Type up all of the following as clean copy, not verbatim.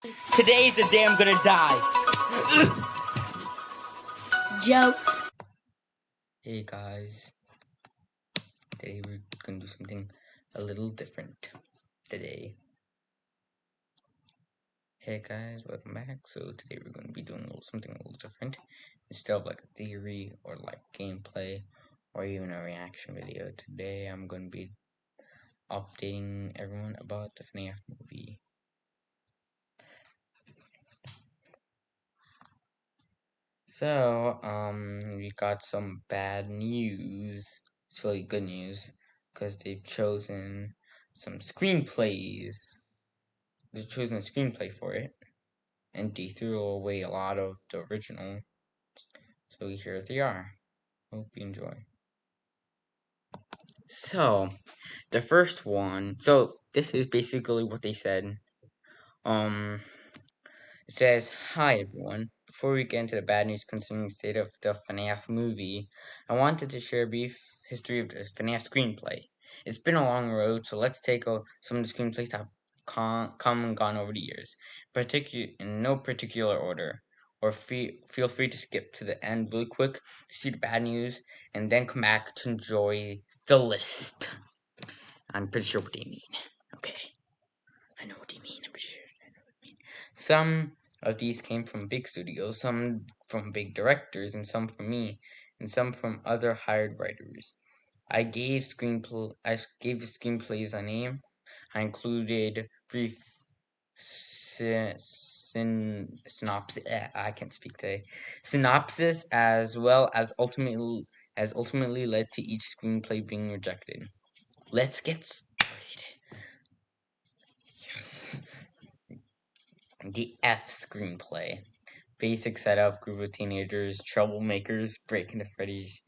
Today's the day I'm gonna die. Jokes. Hey guys, today we're gonna do something a little different today. Hey guys, welcome back. So today we're gonna be doing something a little different. Instead of like a theory or like gameplay or even a reaction video, today I'm gonna be updating everyone about the Fnaf movie. So, we got some bad news. It's really good news because they've chosen some screenplays. They've chosen a screenplay for it, and they threw away a lot of the original. So here they are. Hope you enjoy. So, the first one. So this is basically what they said. It says, "Hi everyone. Before we get into the bad news concerning the state of the Fnaf movie, I wanted to share a brief history of the Fnaf screenplay. It's been a long road, so let's take some of the screenplays that have come and gone over the years, in no particular order, or feel free to skip to the end really quick to see the bad news, and then come back to enjoy the list." I'm pretty sure what they mean. Okay. I know what they mean. I'm pretty sure I know what they mean. Some of these came from big studios, some from big directors, and some from me, and some from other hired writers. I gave the screenplays a name. I included brief synopsis. I can't speak today. Synopsis, as well as ultimately led to each screenplay being rejected. Let's get started. Yes. The F screenplay. Basic setup, group of teenagers, troublemakers, break into Freddy's,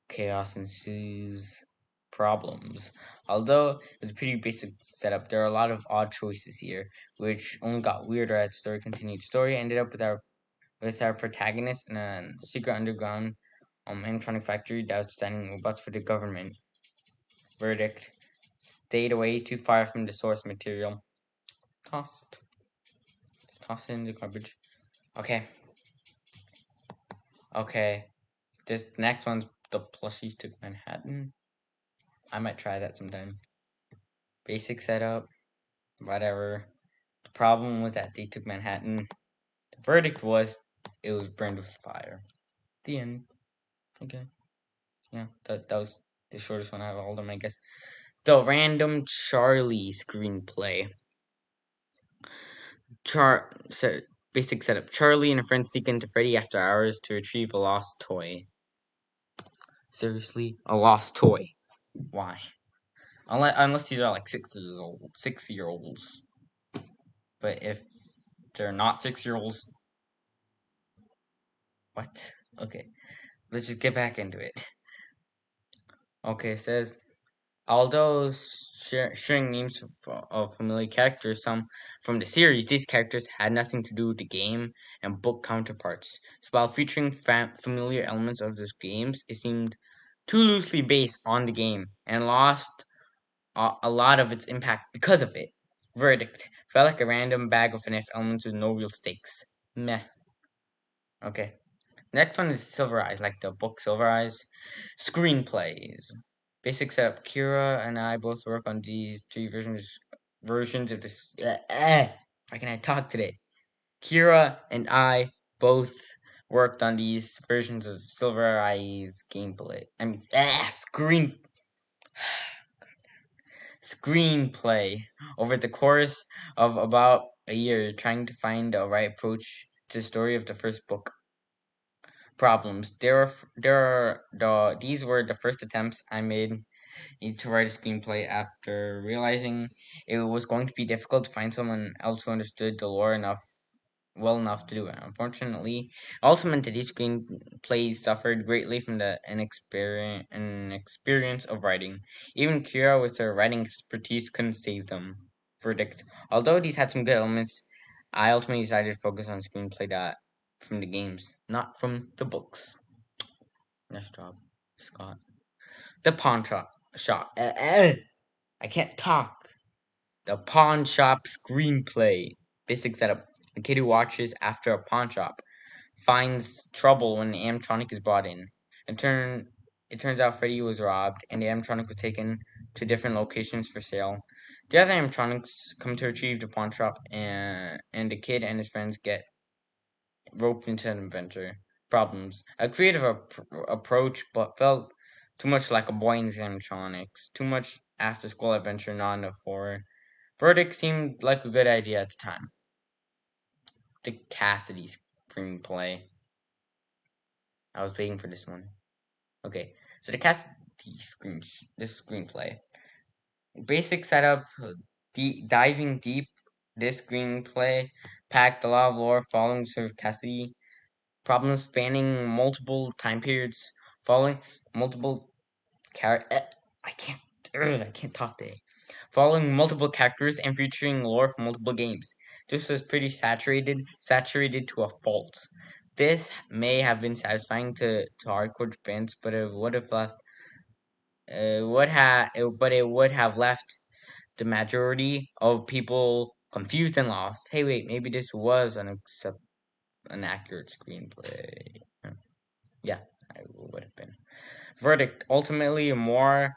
chaos ensues, problems. Although it's a pretty basic setup, there are a lot of odd choices here, which only got weirder as the story continued. Story ended up with our protagonist in a secret underground animatronic factory that was sending robots for the government. Verdict: stayed away too far from the source material. Tossed. Just toss it in the garbage. Okay. This next one's the plushies took Manhattan. I might try that sometime. Basic setup, whatever. The problem was that they took Manhattan. The verdict was it was burned with fire. The end. Okay. Yeah, that was the shortest one out of all of them, I guess. The Random Charlie screenplay. Basic setup. Charlie and a friend sneak into Freddy after hours to retrieve a lost toy. Seriously? A lost toy. Why? Unless these are like 6-year-olds. But if they're not 6-year-olds, what? Okay, let's just get back into it. Okay, it says, although sharing names of familiar characters, some from the series, these characters had nothing to do with the game and book counterparts. So while featuring familiar elements of those games, it seemed too loosely based on the game and lost a lot of its impact because of it. Verdict: felt like a random bag of Fnaf elements with no real stakes. Meh. Okay. Next one is Silver Eyes, like the book Silver Eyes. Screenplays. Basic setup. Kira and I both work on these three versions of this. Why can I talk today? Kira and I both worked on these versions of Silver Eyes gameplay. Screenplay over the course of about a year, trying to find the right approach to the story of the first book. Problems. These were the first attempts I made to write a screenplay after realizing it was going to be difficult to find someone else who understood the lore well enough to do it. Unfortunately, it also meant that these screenplays suffered greatly from the inexperience of writing. Even Kira, with her writing expertise, couldn't save them. Verdict: although these had some good elements, I ultimately decided to focus on screenplay from the games, not from the books. Nice job, Scott. The pawn shop. I can't talk. The pawn shop screenplay. Basic setup. A kid who watches after a pawn shop finds trouble when the animatronic is brought in. It turns out Freddy was robbed, and the animatronic was taken to different locations for sale. The other animatronics come to retrieve the pawn shop, and the kid and his friends get roped into an adventure. Problems. A creative approach, but felt too much like a boy in animatronics. Too much after-school adventure, not enough horror. Verdict seemed like a good idea at the time. The Cassidy screenplay. I was waiting for this one. Okay, so the screenplay. Basic setup, diving deep. This screenplay packed a lot of lore following Sir Cassidy. Problems spanning multiple time periods, following multiple I can't talk today. Following multiple characters and featuring lore from multiple games. This was pretty saturated to a fault. This may have been satisfying to hardcore fans, but it would have left it would have left the majority of people confused and lost. Hey, wait, maybe this was an accurate screenplay. Yeah, I would have been. Verdict: ultimately more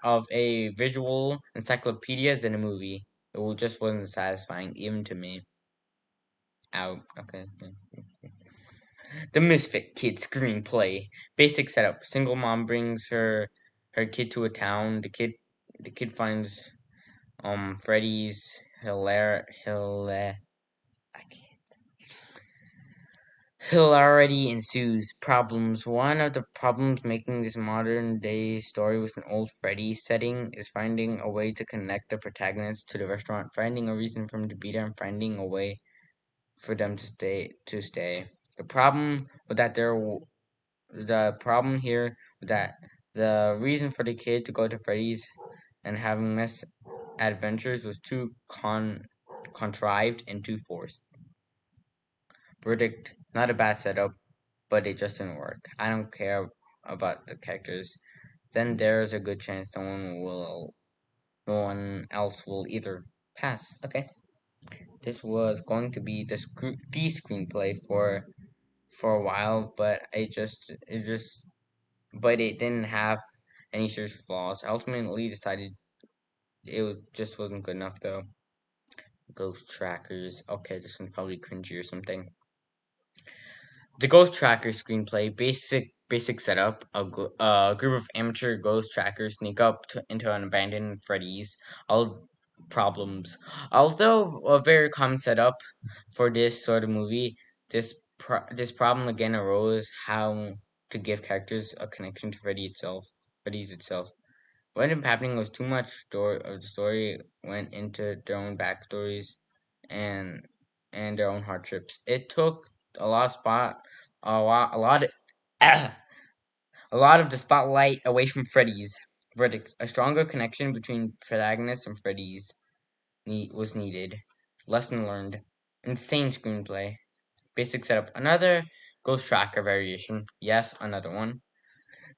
of a visual encyclopedia than a movie. It just wasn't satisfying, even to me. Out. Okay. The Misfit Kid screenplay. Basic setup. Single mom brings her kid to a town. The kid finds Freddy's hilarity ensues. Problems. One of the problems making this modern day story with an old Freddy setting is finding a way to connect the protagonists to the restaurant, finding a reason for them to be there, and finding a way for them to stay. The problem with that the problem here was that the reason for the kid to go to Freddy's and having misadventures was too contrived and too forced. Verdict: not a bad setup, but it just didn't work. I don't care about the characters. Then there's a good chance no one else will either. Pass. Okay. This was going to be the screenplay for a while, but but it didn't have any serious flaws. I ultimately decided just wasn't good enough though. Ghost trackers. Okay, this one's probably cringy or something. The Ghost Tracker screenplay. Basic setup. A group of amateur ghost trackers sneak into an abandoned Freddy's. All problems. Although a very common setup for this sort of movie, this problem again arose: how to give characters a connection to Freddy's itself. What ended up happening was too much of the story went into their own backstories and their own hardships. It took a lot of a lot of a lot of the spotlight away from Freddy's. Verdict: a stronger connection between protagonists and Freddy's was needed. Lesson learned. Insane screenplay. Basic setup. Another Ghost Tracker variation. Yes, another one.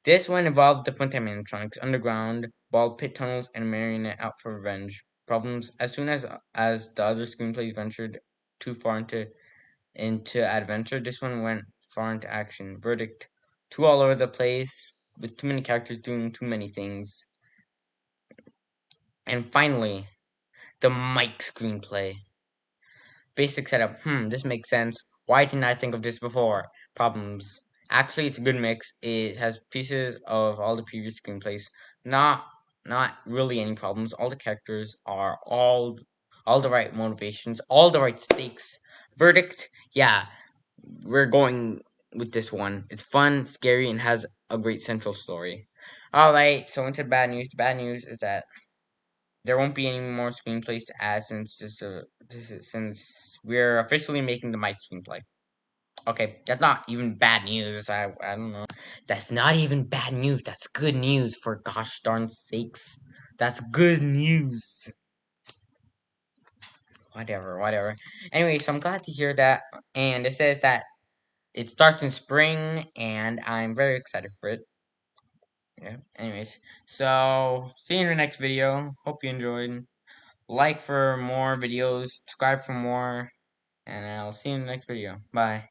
This one involved different animatronics, underground, ball pit tunnels, and a marionette out for revenge. Problems: as soon as the other screenplays ventured too far into adventure, this one went far into action. Verdict: too all over the place, with too many characters doing too many things. And finally, the Mike screenplay. Basic setup. This makes sense. Why didn't I think of this before? Problems: actually, it's a good mix. It has pieces of all the previous screenplays. Not really any problems. All the characters are all the right motivations, all the right stakes. Verdict: yeah, we're going with this one. It's fun, scary, and has a great central story. Alright, so into the bad news. The bad news is that there won't be any more screenplays to add since we're officially making the Mike screenplay. Okay, that's not even bad news. I don't know. That's not even bad news. That's good news, for gosh darn sakes. That's good news. Whatever. Anyway, so I'm glad to hear that. And it says that it starts in spring, and I'm very excited for it. Yeah, anyways. So, see you in the next video. Hope you enjoyed. like for more videos, subscribe for more, and I'll see you in the next video. Bye.